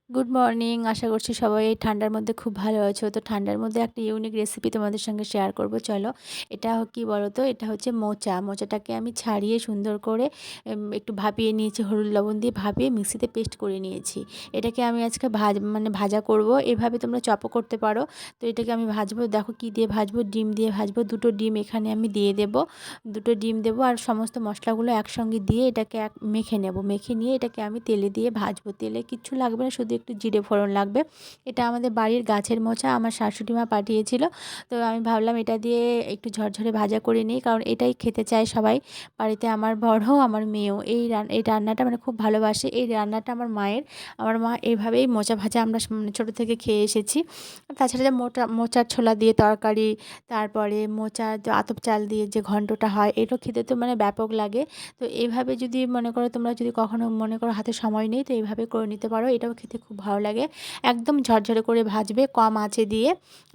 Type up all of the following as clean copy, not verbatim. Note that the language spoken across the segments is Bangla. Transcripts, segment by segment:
Good morning. আশা করছি সবাই এই ঠান্ডার মধ্যে খুব ভালো আছো। তো ঠান্ডার মধ্যে একটা ইউনিক রেসিপি তোমাদের সঙ্গে শেয়ার করব। চলো, এটা কি বলো তো, এটা হচ্ছে মোচা। মোচাটাকে আমি ছাড়িয়ে সুন্দর করে একটু ভাপিয়ে নিয়েছি, হলুদ লবণ দিয়ে ভাপিয়ে মিক্সিতে পেস্ট করে নিয়েছি। এটাকে আমি আজকে ভাজা করব। এভাবে তোমরা চপও করতে পারো। তো এটাকে আমি ভাজবো, দেখো কি দিয়ে ভাজবো, ডিম দিয়ে ভাজবো। দুটো ডিম এখানে আমি দিয়ে দেবো, দুটো ডিম দেবো আর সমস্ত মশলাগুলো একসঙ্গে দিয়ে এটাকে মেখে নেব। মেখে নিয়ে এটাকে আমি তেলে দিয়ে ভাজবো। তেলে কিচ্ছু লাগবে না, শুধু একটু জিরে ফোড়ন লাগবে। এটা আমাদের বাড়ির গাছের মোচা, আমার শাশুড়ি মা পাঠিয়েছিল। তো আমি ভাবলাম এটা দিয়ে একটু ঝরঝরে ভাজা করে নিই, কারণ এটাই খেতে চায় সবাই বাড়িতে। আমার বড়, আমার মেয়েও এই রান্নাটা মানে খুব ভালোবাসে। এই রান্নাটা আমার মা এইভাবেই মোচা ভাজা আমরা মানে ছোটো থেকে খেয়ে এসেছি। তাছাড়া যে মোচার ছোলা দিয়ে তরকারি, তারপরে মোচা আতপ চাল দিয়ে যে ঘন্টটা হয়, এটাও খেতে তো মানে ব্যাপক লাগে। তো এইভাবে যদি মনে করো, তোমরা যদি কখনো মনে করো হাতে সময় নেই, তো এইভাবে করে নিতে পারো। এটাও খেতে খুব ভালো লাগে। একদম ঝরঝরে করে ভাজবে, কম আঁচে দিয়ে।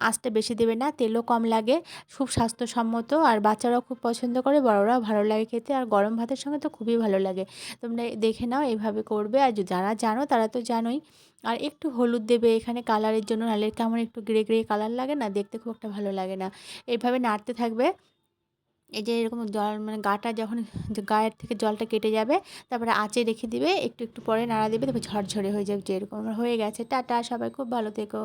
আঁচটা বেশি দেবে না, তেলও কম লাগে। খুব স্বাস্থ্যসম্মত, আর বাচ্চারাও খুব পছন্দ করে, বড়রাও ভালো লাগে খেতে। আর গরম ভাতের সঙ্গে তো খুবই ভালো লাগে। তোমরা দেখে নাও, এইভাবে করবে। আর যারা জানো তারা তো জানোই। আর একটু হলুদ দেবে এখানে কালারের জন্য, নাহলে কেমন একটু গ্রে গ্রে কালার লাগে না, দেখতে খুব একটা ভালো লাগে না। এইভাবে নাড়তে থাকবে। এই যে এরকম জল মানে গাটা যখন গায়ের থেকে জলটা কেটে যাবে, তারপরে আঁচে রেখে দিবে, একটু একটু পরে নাড়া দেবে, তারপর ঝরঝরে হয়ে যাবে। যেরকম হয়ে গেছে। টাটা, সবাই খুব ভালো থেকো।